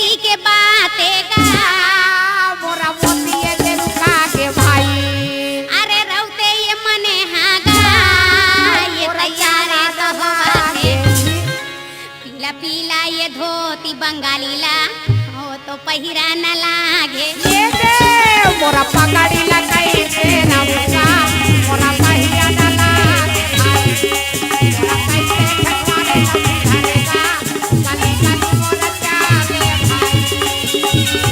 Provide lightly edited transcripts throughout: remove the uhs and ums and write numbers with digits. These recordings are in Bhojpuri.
खेती के बातें गा मोरा मोती ये देलुका के भाई अरे रौते ये मने हागा ये तैयार है पीला पीला ये धोती बंगालीला हो तो पहिरा न लागे ये दे मोरा पगड़ी लगाई दे ना मुका मोरा पहिया ना लागे भाई मोरा कैसे ठगवाने लगी धरेगा कली कली मोरा जागे भाई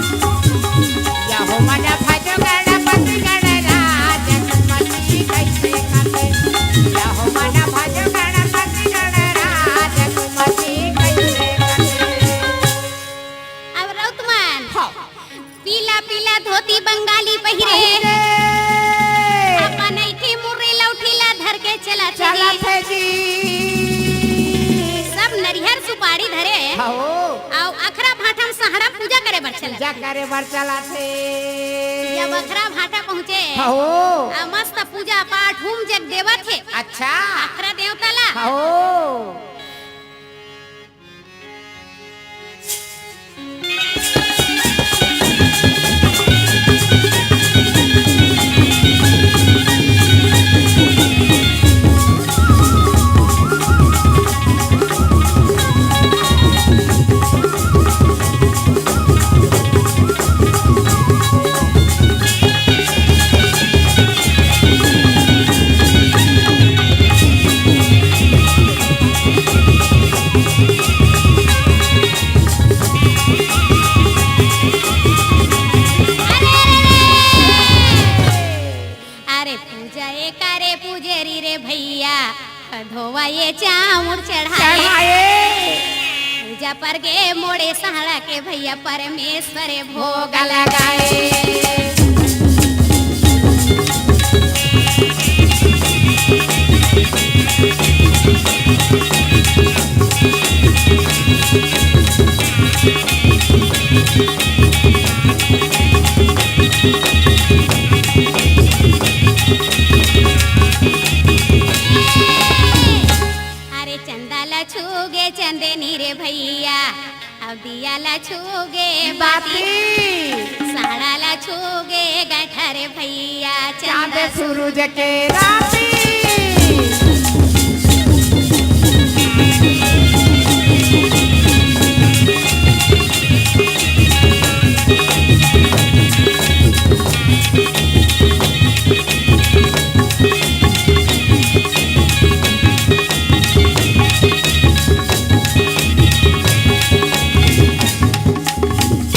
या हो मना भजो गणपति गणराज कुमति कैसे काटे या हो मना भजो गणपति गणराज कुमति कैसे काटे अब रौतमान हाँ पीला पीला धोती बंगाली पहिरे अपन ऐठी मुर्री लौठीला धर के चला चला थे जी सब नरिहर सुपारी धरे हो आओ अखरा भाठम सहारा पूजा करे बर चला जा करे बर चला थे जब अखरा भाटा पहुँचे हो आ मस्त पूजा पाठ होम जग देवा थे अच्छा अखरा देवताला हो अरे पूजा ये करे पूजेरी रे भैया धोवा ये चाउर चढ़ाए चढ़ाए पूजा पर गे मोड़े सहारा के भैया परमेश्वर भोग भोग लगाए अरे चंदाला छूगे चंदेनी रे भैया अब दियाला छूगे बाती बाती सहाराला छूगे गठा रे भैया चांद चंदा सूरज के राती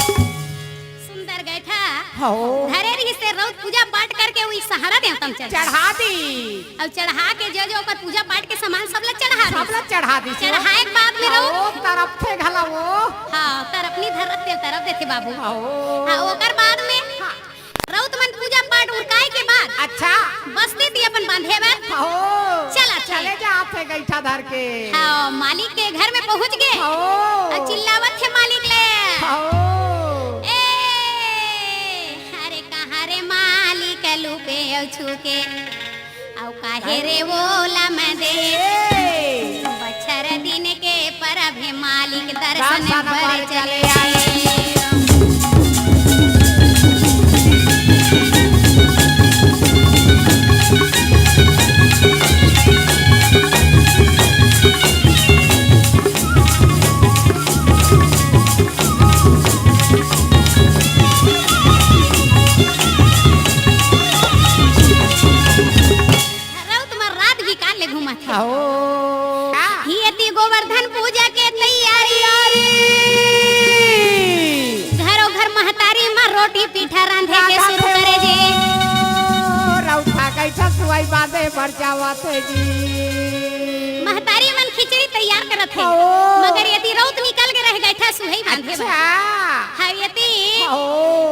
सुंदर गठा हो धरे रही से रौत पूजा पाठ करके वही सहारा देवतम चढ़ चढ़ा दी अब चढ़ा के जो जो ओकर पूजा पाठ के सामान सब लोग चढ़ा दी। सब लोग चढ़ा दी चढ़ाए के बाद में रहो ओ तरफ थे घला वो हाँ तर अपनी धरत दे तरफ देते बाबू हो हाँ ओकर बाद में रौत मन पूजा पाठ उरकाए के बाद अच्छा बस्ती थी अपन बांधे में हो चला चले जा थे गैठा धर के हाँ मालिक के घर में पहुंच गए हो और चिल्लावत थे मालिक ले हो ए अरे कहाँ रे मालिक लुके छुके औ काहे रे बोला मैं दे बछर दिन के परब है मालिक दर्शन दर्शन पर पर चले चले आए रौत में रात भी काल ले घुमा थे हो हियती गोवर्धन पूजा के तैयारी घरों घर महतारी माँ रोटी पीठा रांधे के शुरू करे जे रौठा गैठा सुई बांधे पर जावत जी महतारी मन खिचड़ी तैयार करत है ओ। मगर यदि रौत निकल के रह गैठा सुहई बांधे अच्छा हाँ यदि हो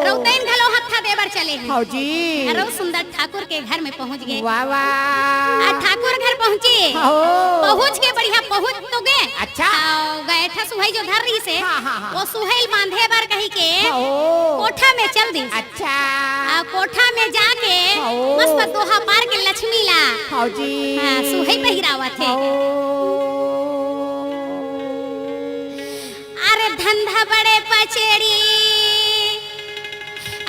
रौतैन घलो हत्था देवर चले हैं हो जी रौ सुंदर ठाकुर के घर में पहुंच गए वाह वाह ठाकुर घर पहुंचे हो पहुंच के बढ़िया पहुंच तो गए अच्छा गए बैठा सुहई जो धर रही से हाँ, हाँ, हाँ। वो सुहेल बांधे बर कही के ओ कोठा में चल दी अच्छा आ कोठा में जाके ओ। मस्त दोहा पार के लक्ष्मी ला फौजी हाँ, सुहई पहिरावत है अरे धंधा बड़े पचेड़ी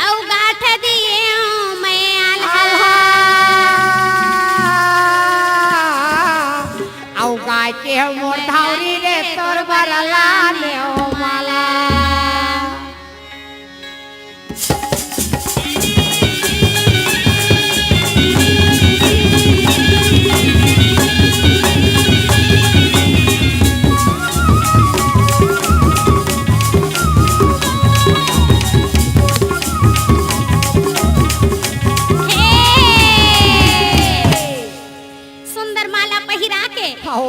औ गाठ दिए मैं आल्हा औ गाय के मोर धावरी रे तोर बरला ले ओ माला सुंदर माला पहिरा के ओ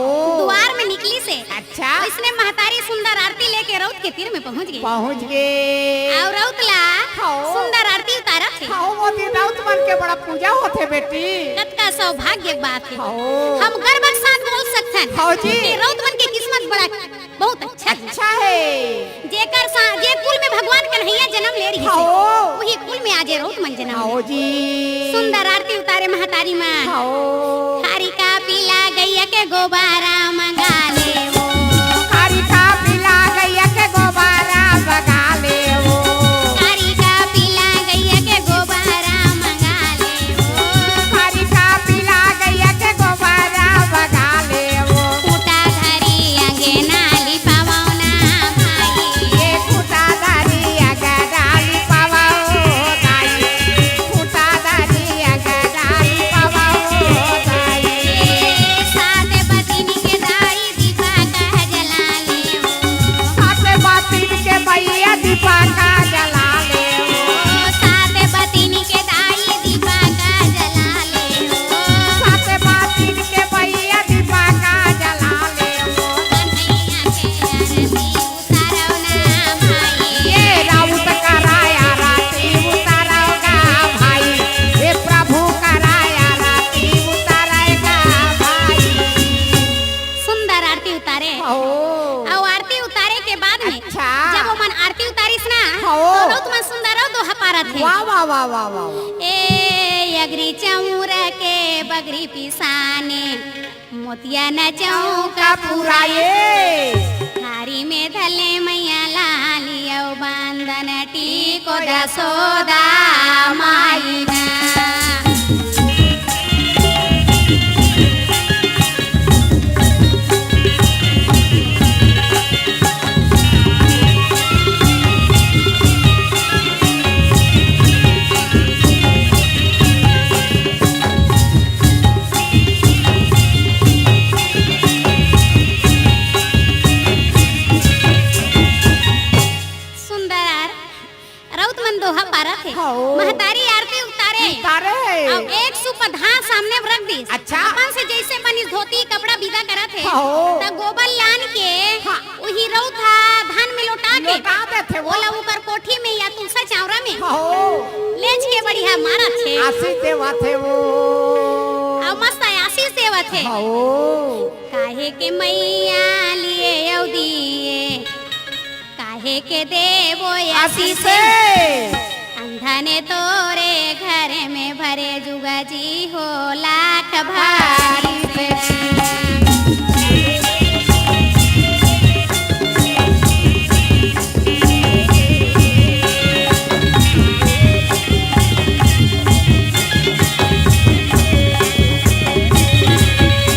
द्वार में निकली से अच्छा इसने महतारी सुंदर आरती लेके रौत के तीर में पहुंच गई पहुंच गए और रौतला हाँ। सुंदर आरती उतारा थे खाओ वो दिन राउत बन के बड़ा पूजा होते बेटी कत का सौभाग्य के बात है खाओ हम गर्व के साथ बोल सकते हैं हाँ जी। कि रौत बन की किस्मत बड़ा बहुत अच्छा है अच्छा है जे कुल में भगवान कन्हैया जन्म ले रही है खाओ वही कुल में आज रौत मन जन्म खाओ ले। जी सुंदर आरती उतारे महतारी मां खाओ खारी का पीला गैया के गोबारा मंगा ले वो खारी का पिला गैया के गोबारा बगा ले वो खारी का पीला गैया के गोबारा मंगा ले वो खारी का पिला गैया के गोबारा बगा ले वो फूटा धरी आगे नाली पावना भाई ये फूटा दारी अगर डाली पावाओ दाई फूटा दारी अगर डाली पावाओ दाई सात बतिन के दाई दीपा का जला ले वो साथे बातिन के भैया दीपा का जला ले वो सात बतिन के दाई दीपा का जला ले वो साथे बातिन के भैया दीपा का जला ले वो कन्हैया के आरती उतारौ ना भाई ये राउत कराया राती उतारेगा भाई ये प्रभु कराया राती उतारेगा भाई सुंदर आरती उतारे ओ और आरती उतारे के बाद में अच्छा। जब वो मन आरती उतारिस ना हो। तो रौत मन सुंदर हो दोहा पारत है वाह वाह वाह वाह वाह ए अगरी चौर के बगरी पिसाने मोतिया न चौका का पूरा ये थारी में धले मैया लालियो बांधन टीको दसोदा माईना सुंदर रौत मन दोहा पारा थे हो। महतारी आरती उतारे तारे और एक सुपधा सामने रख दी अच्छा। अपन से जैसे बनी धोती कपड़ा विदा करत है हो। त गोबर लान के हाँ। वही रौथा धान में लौटा के लौटा देते वो बोला ऊपर कोठी में या तुलसा चावरा में हो लेच के बढ़िया मारा थे आशीष देवा थे वो और मस्त आशीष देवत है हो काहे के मैया लिए औ दिए काहे के देवो आशीष आशीष अंधने तोरे घर में भरे जुगा जी हो लाख भारी से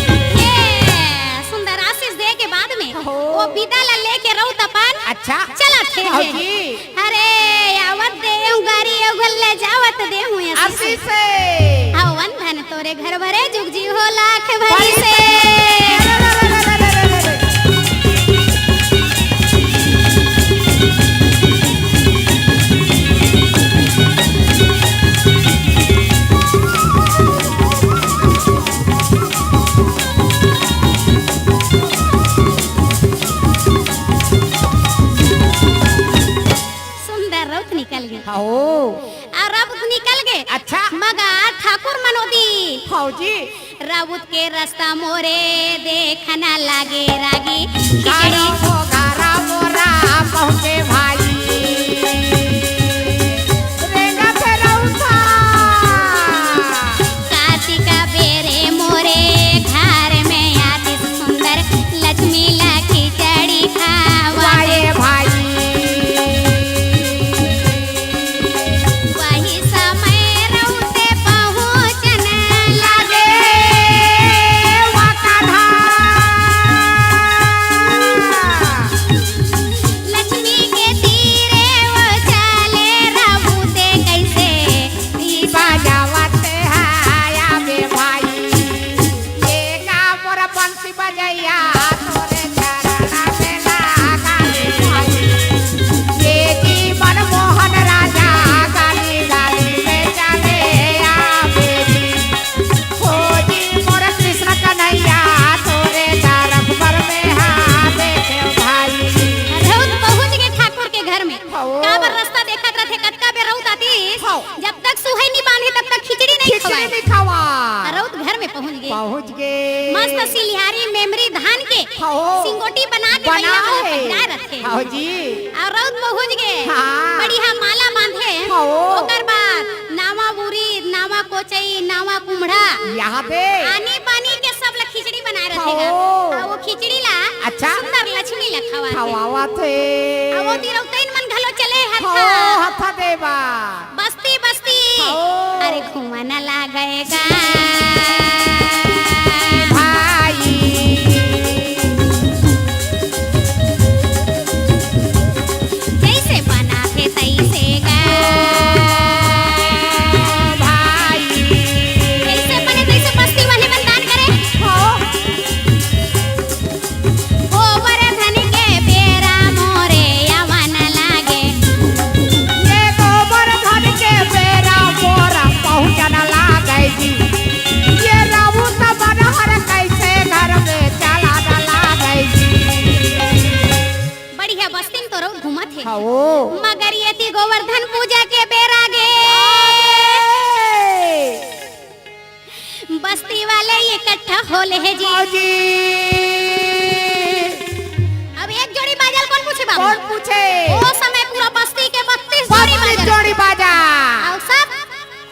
ये सुंदर आशीष दे के बाद में हो। वो विदा ला लेके रहू तपन अच्छा चला थे हाँ जी अरे आवत दे गाड़ी गल्ले जावत दे हूं आशीष से हवन धन तोरे घर भरे जुग जी हो लाख भरी से सुंदर रौत निकल गई हो और रौत निकल गए अच्छा मगर ठाकुर मनोदी फौजी राउत के रास्ता मोरे देखना लागे रागी गाड़ी हो पहुँचे भाई रेंगा से रउसा कार्तिका बेरे मोरे घर में आती सुंदर लक्ष्मी ला खिचड़ी खावा वाए भाई वही समय रउते पहुँचन लागे वाकाधा लक्ष्मी के तीरे वो चले रबूते कैसे ई बजावते हाया बे भाई ये का मोर बंसी बजैया तोरे चरणा में लागा रे भाई ये जीवन मोहन राजा गाली गाली में चले आवे हो जी मोर कृष्ण कन्हैया तोरे तरफ पर में हाथे के भाई रउत पहुँच गए ठाकुर के घर में हाँ। काबर रास्ता देखत रथे कतका बेर रउत आतीस हाँ। जब तक सुहाई नहीं बांधे तब तक खिचड़ी नहीं खिचड़ी खवाए नहीं खावा रउत घर में पहुँच गए पहुँच गए मस्त सिलिहारी मेमरी धान के हाँ। सिंगोटी बना के बना भैया वो है पहिरा रखे हाँ जी और रउत पहुँच गए हाँ। बढ़िया माला बांधे हाँ। ओकर बाद नावा बुरी नावा कोचई नावा कुम्हड़ा यहाँ पे आनी पानी के सब ला खिचड़ी बनाए रखेगा हाँ। और वो खिचड़ी ला अच्छा। सुंदर लक्ष्मी ला खवा खवावा थे अब वो तिरौतैन मन घलो चले हो हथा हथा देवा बस्ती बस्ती हाँ। अरे घुमाना लागेगा भाई जैसे बना थे तैसे गा भाई जैसे बने तैसे बस्ती वाले मनदान करे हो गोवर्धन के बेरा मोरे यवन लागे ये गोवर्धन के बेरा मोरा पहुँचन लागे जी ये रावू सब बनहर कैसे घर में चला लागे जी बढ़िया बस्ती में तो रहो घूमत है हो मगर ये थी गोवर्धन पूजा के बेरा गे बस्ती वाले इकट्ठा होले है जी जी अब एक जोड़ी बाजल कौन पूछे बाबू कौन पूछे वो समय पूरा बस्ती के 32 जोड़ी बत्तीस बाजल जोड़ी बाजा और सब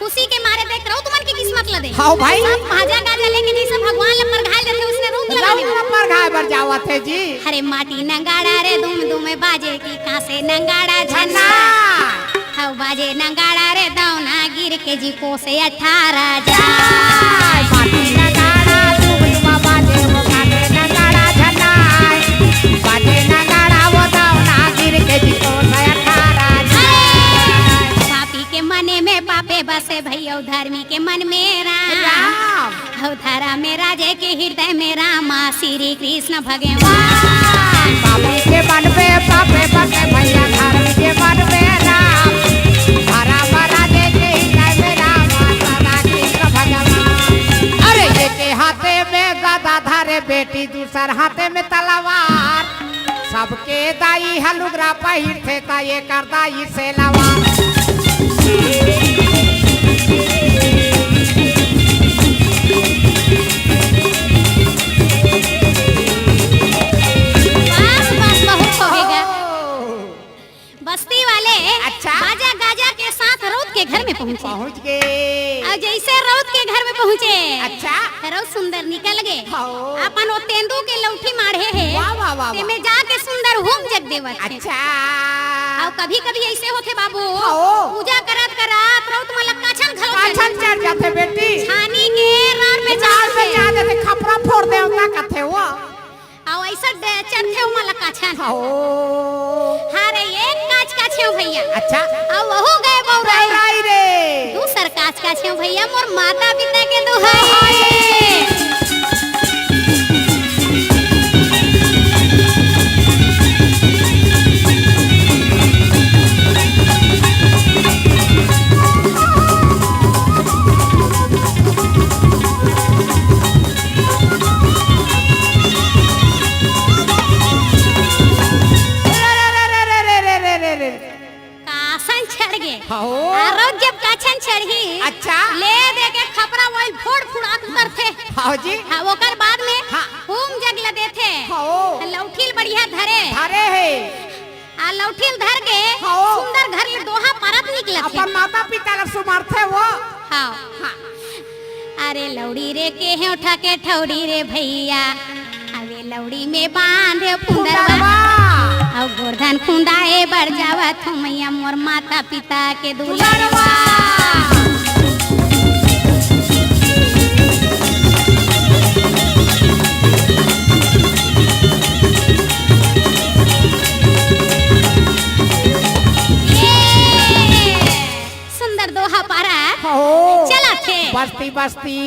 खुशी के मारे देख रहो तुमन की किस्मत लदे हाँ भाई सब भाजा गाजा लेके जैसे भगवान ले पर घायल देते उसने रूप लगा राउंड लिया पर घाय बर जावत है जी अरे माटी नंगाड़ा रे दुम दुमे बाजे की कासे नंगाड़ा झन्ना झन्ना हव बाजे नंगाड़ा रे दौना गिर के जी को से 18 जा पाटी नगाड़ा तुम बाजे वो काटे नगाड़ा झन्ना बाजे नगाड़ा वो दावना गिर के जी को सयठारा पापी के मने में पापे बसे भैया धर्मी के मन में राम हव धारा में राजे के हृदय में रामा श्री कृष्ण भगवान पापी के मन पे पापे बसे भैया धर्म के मन में राम हरा भरा दे के हृदय में राम सदा कृष्ण भगवान अरे ये के हाथे में गदा धारे बेटी दूसर हाथे में तलवार सबके दाई हलुगरा पहिर थे ता ये कर दाई से लवार बस बस बहुत होगा बस्ती वाले अच्छा। बाजा गाजा के साथ रौत के घर में पहुंचे पहुंच गए और जैसे रौत के घर में पहुंचे अच्छा रौत सुंदर निकल गए हाँ। अपन वो तेंदू के लौठी मारे है वाह वाह वाह ते में जाके सुंदर होम जग देवत है अच्छा और कभी कभी ऐसे होते बाबू हाँ। पूजा करत करत रौत मला काछन घलो काछन चढ़ जाते बेटी छानी के रार में चाल में जा जाते देते खपरा फोड़ दे उनका कथे वो और ऐसा चढ़ते हो मला काछन हो हारे एक काच काछे हो भैया अच्छा और वहु गए बौराई राई रे दूसर काच काछे हो भैया मोर माता पिता के दुहाई कासन चढ़ गए हो और जब काछन चढ़ी अच्छा ले दे के खपरा वही फोड़ फुड़ात उतरथे हाँ जी हाँ ओकर बाद में हाँ। होम जग लदे थे हो लौठील बढ़िया धरे धारे है आ लौठिल धर के हाँ। सुंदर घर ले दोहा परत निकलत है अपन माता पिता का सुमार्थे वो हाँ हाँ अरे लौड़ी रे के है उठा के ठौड़ी रे भैया अबे लौड़ी में बांधे फुंदरवा फुंदरवा और गोरधन खुंडाए बढ़ जावा थो मैया मोर माता पिता के दुलरवा सुंदर दोहा पारा हो चला थे बस्ती बस्ती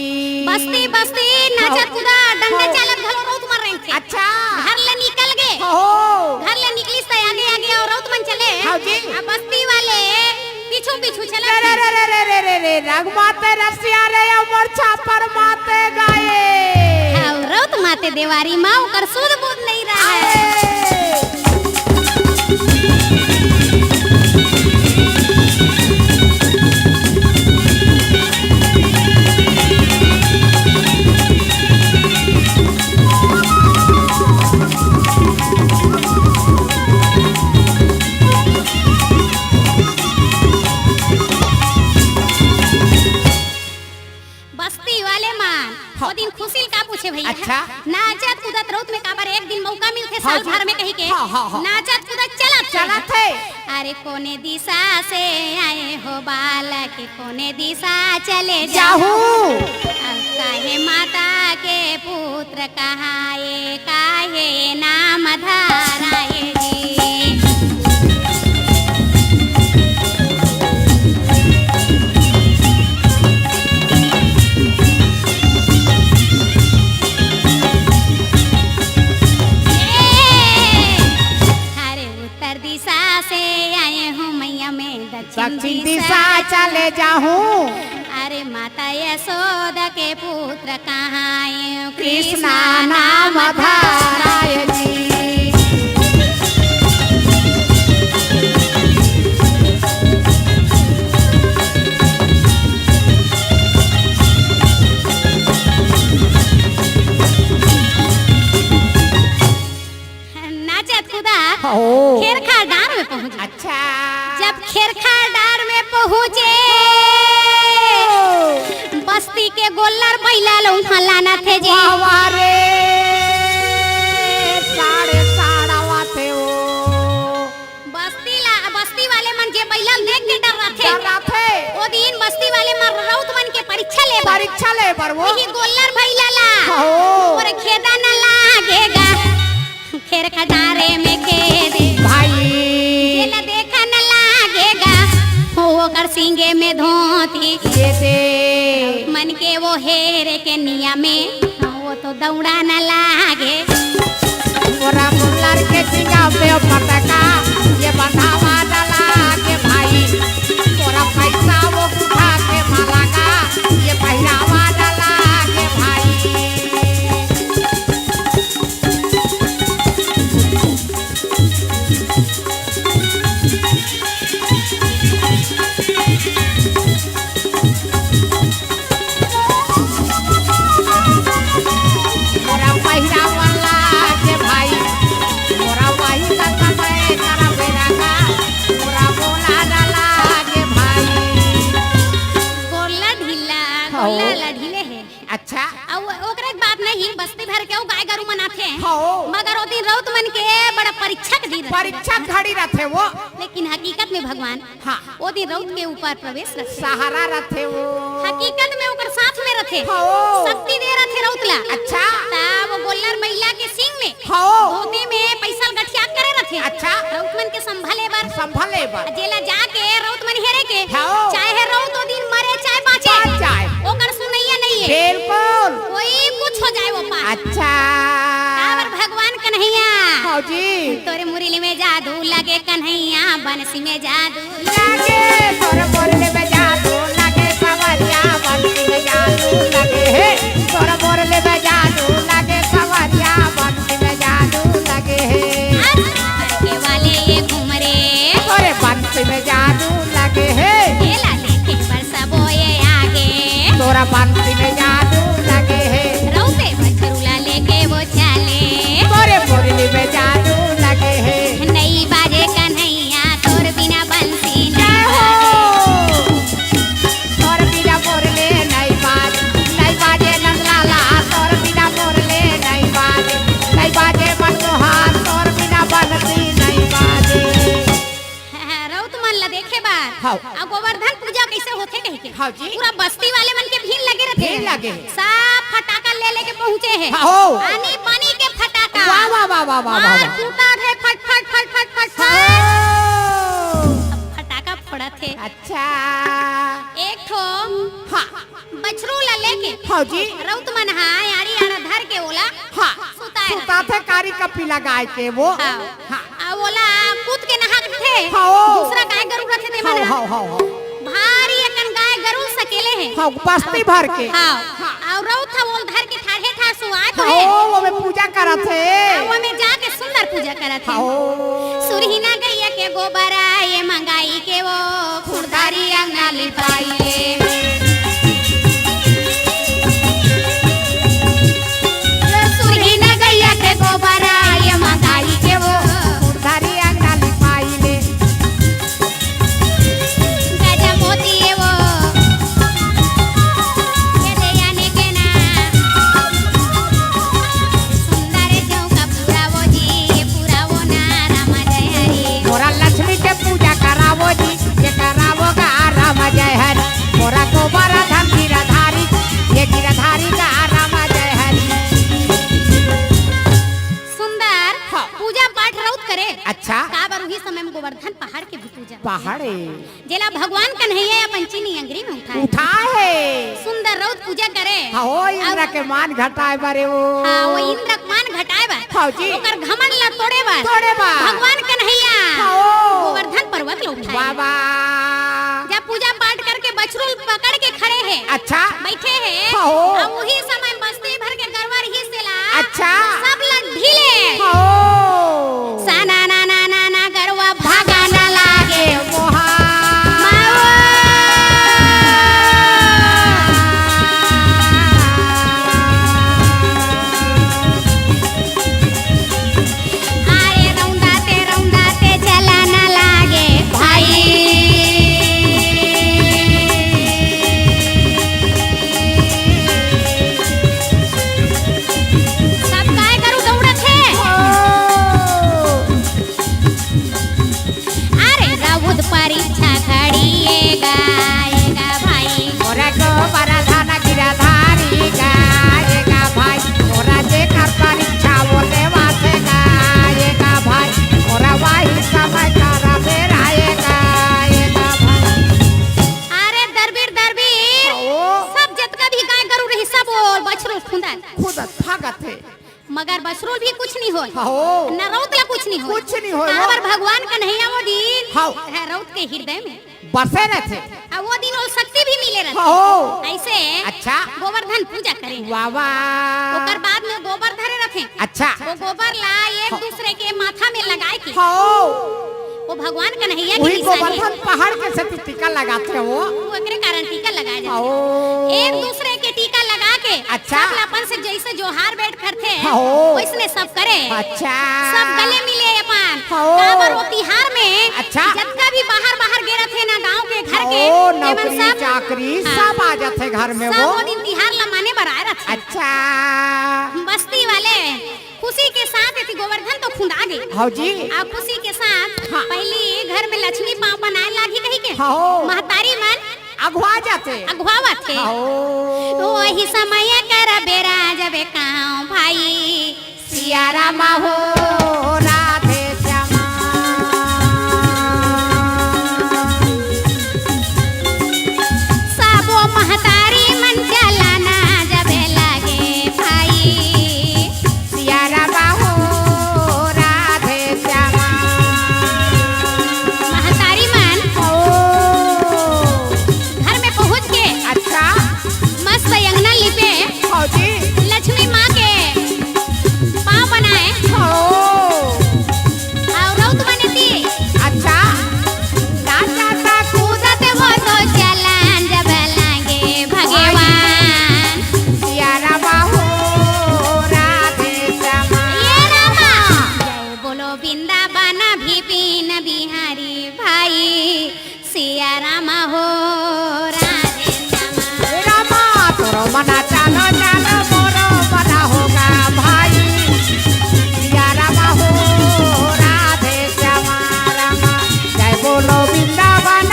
बस्ती बस्ती नाचत कूदा डंडे चालत घलो रौत मर रहे थे अच्छा घर ले निकल गए हो घर ले निकली से आगे आगे और रौत मन चले हाँ जी। अब बस्ती वाले पीछू पीछू चले रे रे रे रे रे रे रे रघुमाते रसिया रे अमर छापर माते गाए और रौत माते देवारी माँ कर सूद बूद नहीं रहा है बस्ती वाले मान वो दिन खुशील का पूछे भैया अच्छा। नाचत कूदत रौत में काबर एक दिन मौका मिलते हाँ साल जी। भर में कहीं के हाँ, हाँ, हाँ। नाचत कूदत चलत चला थे अरे कोने दिशा से आए हो बालक कोने दिशा चले जाहू अब काहे माता के पुत्र कहाए काहे नाम धाराए जी अरे उत्तर दिशा से आए हूँ मैया में दक्षिण दिशा चले जाहू अरे माता यशोदा के पुत्र कहाँ कृष्णा नाम धाराय जी नाचत खुदा हो खेरखा डार में पहुंचे अच्छा जब खेरखा डार में पहुंचे बस्ती के गोल्लर बैला लोहा लाना थे जी वारे साढ़े साढ़ावा थे वो बस्ती वाले मन जे बैला देख के डर रहे डर रहा थे ओ दिन बस्ती वाले मन रौत मन के परीक्षा ले परीक्षा ले पर वो यही गोल्लर भैला ला हो और खेदा न लागेगा खेर खटारे में खेदे भाई जेला देखा न लागेगा हो कर सिंगे में धोती ये दे मन के वो हेरे के निया में वो तो दौड़ा न लागे मोरा मुरलर के सिंगा पे पटका ये बढ़ावा डाला के भाई मोरा पैसा वो उठा के माला का ये पहनावा डाला के भाई मोरा पहिरावा ला के भाई मोरा वही का समय करा बेरा का मोरा बोला डाला के भाई गोला ढीला हाँ। गोला ढीले है अच्छा अब ओकरे के बात नहीं बस्ती भर के वो गाय गरु मनाते हैं हो मगर वो दिन रौत मन के बड़ा परीक्षा के दिन रहते। परीक्षा घड़ी रहते वो लेकिन हकीकत में भगवान हाँ वो दिन रौत के ऊपर प्रवेश रखे सहारा रहते वो हकीकत में ओकर साथ में रखे हो। शक्ति दे रखे रौतला अच्छा तब वो गोल्लर महिला के सिंग में हो धोती में पैसा गठिया करे रखे अच्छा। रौत मन के संभाले बर संभले बा जेला जाके रौत मन हेरे के हो। चाहे रौत ओ दिन मरे चाहे बाँचे बाँच जाए। ओकर सुनैया नहीं है बिल्कुल कोई कुछ हो जाए वो पार अच्छा काबर भगवान कन्हैया हो जी तोरे मुरली में जादू लगे कन्हैया बंसी में जादू लगे तोरे बोरले में जादू लगे सवरिया बंसी में जादू लगे हे तोरे बोरले में जादू लगे सवरिया बंसी में जादू लगे हे के वाले ये घूमरे तोरे बंसी में जादू लगे हे खेला देखे बरसा बोए आगे तोरा बंसी में जादू लगे हे रौते बछरुला लेके वो चले तोरे बोरले में जादू लगे हे नई बाजे कन हाँ। अब गोवर्धन पूजा कैसे होते कह के हाँ जी। पूरा बस्ती वाले मन के भीड़ लगे रहते भीड़ लगे। सब फटाका ले लेके पहुँचे हैं हाँ। पानी पानी के फटाका वाह वाह वाह वाह वाह और वाह टूटा थे फट फट फट फट फट फट हाँ। फटाका फोड़ा थे अच्छा एक ठो हाँ बछरू ला लेके हाँ जी रउत मन हा यारी आड़ा धर के ओला हाँ सुताए सुता थे कारी कपी लगाए के वो हाँ हाँ आ ओला कूद के नहा थे हाँ। दूसरा गाय गरु रखे थे हाँ मना हाँ हाँ हाँ भारी एकन गाय गरु सकेले हैं हाँ बस्ती भर के हाँ और रउत था ओल धर के ठाढ़े ठाढ़ सुआ तो है हाँ वो में पूजा करत है वो में जाके सुंदर पूजा करत है हाँ सुरहीना गैया के गोबरा ये मंगाई के वो खुरदारी अंगना लिपाई सुरहीना गैया के गोबरा ये मंगाई के वो धारी अंगना लिपाई ले गजा मोती ये वो ये दे आने के ना सुंदर चौका पूरा वो जी ये पूरा वो ना राम जय हरि मोरा लक्ष्मी के पूजा करावो जी ये करावो का राम जय हरि मोरा गोबरा धन गिरधारी ये गिरधारी का राम जय हरि सुंदर हाँ। पूजा पाठ रउत करे अच्छा का बार उही समय में गोवर्धन पहाड़ के भी पूजा पहाड़े जेला भगवान कन्हैया या पंचीनी अंगरी में उठाए उठाए सुंदर रउत पूजा करे हाँ हो इंद्र के मान घटाए बारे वो हाँ वो इंद्र मान घटाए बा हाँ जी ओकर घमंड ला तोड़े बा तोड़े बा भगवान कन्हैया हाँ। गोवर्धन पर्वत ला उठाए बाबा जब पूजा पाठ करके बछरू पकड़ के खड़े हैं अच्छा बैठे हैं हाँ। और वही समय बस्ती भर के गरवर ही से ला अच्छा सब लग ढीले हो साना ना ना ना ना गरवा भागा ना लागे मोहा अरे रौंदाते चला ना लागे भाई सब काय करू दौड़त है अरे राउत परीक्षा खड़िएगा भाई मोरा गोबरा धन गिरधारी गाएगा भाई मोरा जे कर परीक्षा वो देवासे गाएगा भाई मोरा वही समय करा बेर आएगा भाई अरे दरबीर ओ सब जतका भी गाय गरु रही सब बोल बछरू खुंदा खुद भागत है मगर बछरू भी कुछ नहीं होय हो न रौत ला कुछ नहीं होय कुछ नहीं होय काबर भगवान कन्हैया वो दिन हाँ। है रौत के हृदय में बसे न थे आ वो दिन वो शक्ति भी मिले रहते हो ऐसे अच्छा गोवर्धन पूजा करें वावा ओकर बाद में गोबर धरे रखे अच्छा वो गोबर ला एक दूसरे के माथा में लगाए के हो वो भगवान कन्हैया की वही निशानी गोवर्धन पहाड़ के से टीका लगाते हो वो एकरे कारण टीका लगाया जाता हो है एक दूसरे के टीका लगा के अच्छा। सब अपन से जैसे जोहार बैठ करते हैं हो। वैसने सब करे अच्छा सब गले मिले अपन हो। काबर वो तिहार में अच्छा। जतका भी बाहर गे थे ना गांव के घर के ओ एमन नौकरी सब चाकरी हाँ। सब आ जाते घर में सब वो वो दिन तिहार लमाने बर आए रहते अच्छा बस्ती वाले खुशी के साथ ऐसी गोवर्धन तो खुंदा गई हाँ जी आप खुशी के साथ हाँ। पहली घर में लक्ष्मी पाँव बनाए लागी कही के हाँ। महतारी मन अगवा जाते अगवावा थे हाँ। तो वही समय कर बेरा जब काँव भाई सिया रामा हो राधे श्यामा सबो महतारी मन चलाना जब लगे भाई सिया रामा हो राधे श्यामा महतारी मन ओ घर में पहुंच के अच्छा मस्त अंगना लिपे हाँ जी लक्ष्मी माँ के पाँव बनाए और रौत बने थी अच्छा नाचा कूदते वो तो चलन जब लगे भगवान सिया रामा हो राधे श्यामा ये रामा जय बोलो वृंदावन विपिन बिहारी भाई सिया रामा हो राधे श्यामा रामा तोरो मना चालो चालो मोरो मना होगा भाई सिया रामा हो राधे श्यामा रामा जय बोलो वृंदावन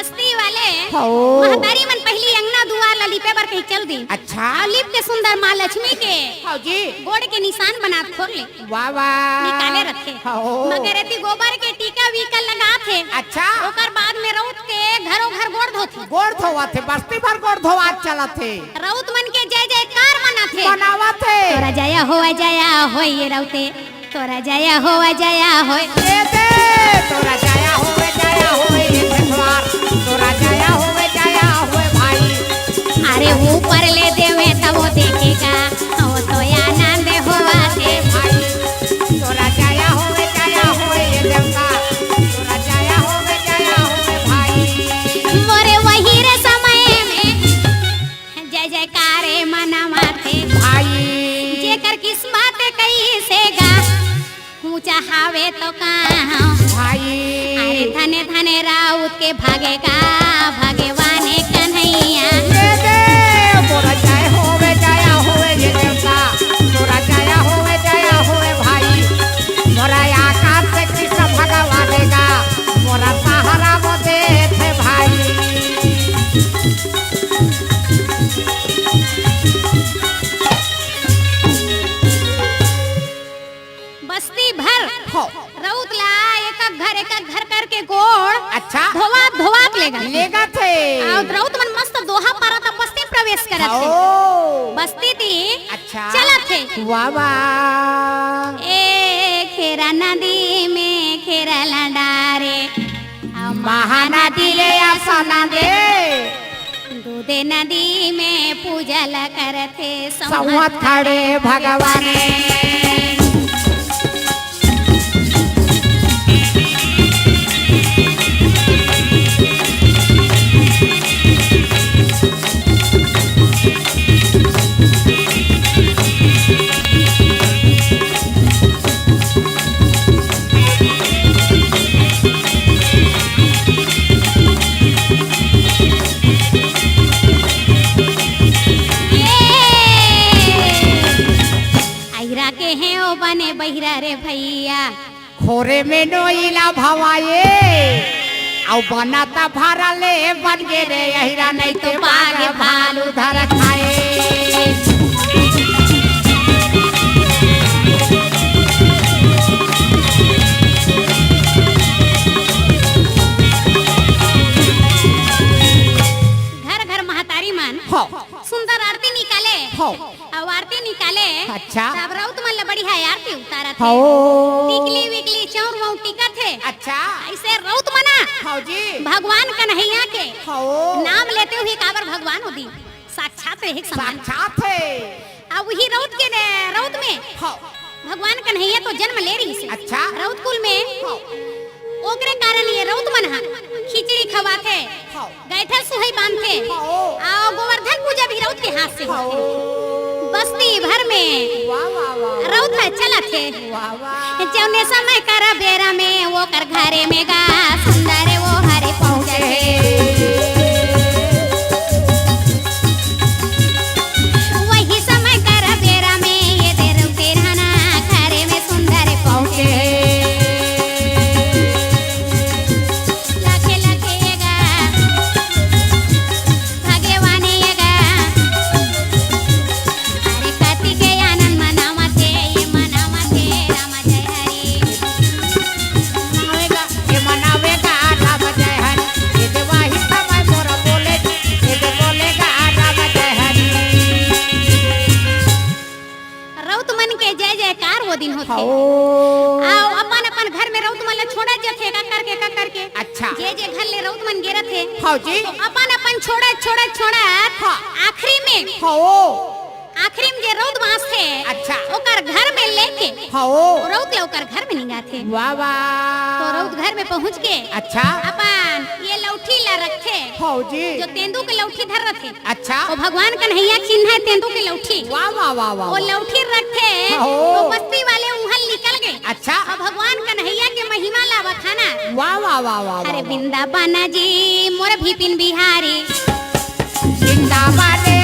बस्ती वाले हो महतारी मन पहली अंगना दुआर ला लिपे बर कहीं चल दी। अच्छा और लिप के सुंदर माँ लक्ष्मी के हो जी गोड़ के निशान बना खोल ले वाह वाह निकाले रखे। हो मगर एती गोबर के टीका वीका लगा थे। अच्छा ओकर बाद में रउत के घरों घर गोड़ धोथे। गोड़ धोवा थे बस्ती भर गोड़ धोवा चला थे रउत मन के जय जयकार मना थे। मनावा थे तोरा जया हो ये रउते तोरा जया हो दे दे तोरा जाया होवे ये ठेठवार तोरा जाया होवे भाई अरे ऊपर ले देवे तब वो देखेगा वो तो आनंद होवा थे भाई तोरा जाया होवे ये देवता तोरा जाया होवे भाई मोरे वही रे समय में जय जयकारे मनावा थे भाई जेकर किस्मत कैसे गा ऊंचा हावे तो कहाँ भाई अरे धने धने राउत के भागेगा भगवान कन्हैया दे दे तोरा जाया होवे ये देवता तोरा जाया होवे भाई मोरा आकाश से कृष्ण भगवान देगा मोरा सहारा वो दे थे भाई बस्ती भर हो रउत ला एक घर करके गोड़ अच्छा धोवा लेगा लेगा थे और रउत मन मस्त दोहा पारा तब बस्ती प्रवेश करत थे ओ बस्ती थी अच्छा चलत थे वाह वाह ए खेरा नदी में खेरा लंडारे महानदी ले आसना दे दूधे नदी में पूजा ला करते संवत खड़े भगवान आइरा के हैं ओ बने बहिरा रे भैया खोरे में नोइला भवाए औ बनाता भारा ले बन गे रे अहिरा नहीं तो बाग भालू धर खाए घर घर महतारी मन हो सुंदर आरती निकाले हो और आरती निकाले अच्छा तब रउत मन ला बढ़िया आरती उतारा थे हो टिकली विकली चौर वौ टिका थे अच्छा ऐसे रउत मना हो जी भगवान कन्हैया के हो नाम लेते हुए काबर भगवान होती साक्षात रहे समान साक्षात है अब वही रउत में हो भगवान कन्हैया तो जन्म ले रही से अच्छा रउत कुल में हो ओकरे कारण ये रउत मन हा खिचड़ी खवाथे हो गैठा सुहई बांधथे हो और गोवर्धन पूजा भी रउत के हाथ से हो होथे बस्ती भर में वाह वाह वाह रउत चला थे वाह वाह जौने समय कर बेरा में वो कर घरे में गा सुंदर वो हरे पहुंचे वही समय कर बेरा में ये देर तेरहना घरे में सुंदर पहुंचे लखे लखेगा भगवान येगा अरे कार्तिके आनंद मनावते ये मनावते राम जय हरि ये मनावेगा राम जय हरि ये देवाही समय मोरा बोले ये दे बोलेगा राम जय हरि रउत मन के जय जयकार वो दिन होते हो आओ अपन अपन घर में रउत मन ला छोड़ा जथे का करके अच्छा जे जे घर ले रउत मन गेरत थे हो जी तो अपन अपन छोड़ा हाँ। आखिरी में हो जे रउत बांस थे अच्छा ओकर घर में लेके हो रउत ले ओकर घर में निगा थे वाह तो वाह रउत घर में पहुंच के अच्छा अपन ये लौठी ला रखे हो जी जो तेंदू के लौठी धर रखे अच्छा वो भगवान कन्हैया चिन्ह है तेंदू के लौठी वाह वाह वाह वाह वो लौठी रखे हो। तो बस्ती वाले उहल निकल गए अच्छा और भगवान कन्हैया के महिमा ला बखाना वाह वाह वाह वाह अरे वृंदावन जी मोर भिपिन बिहारी वृंदावन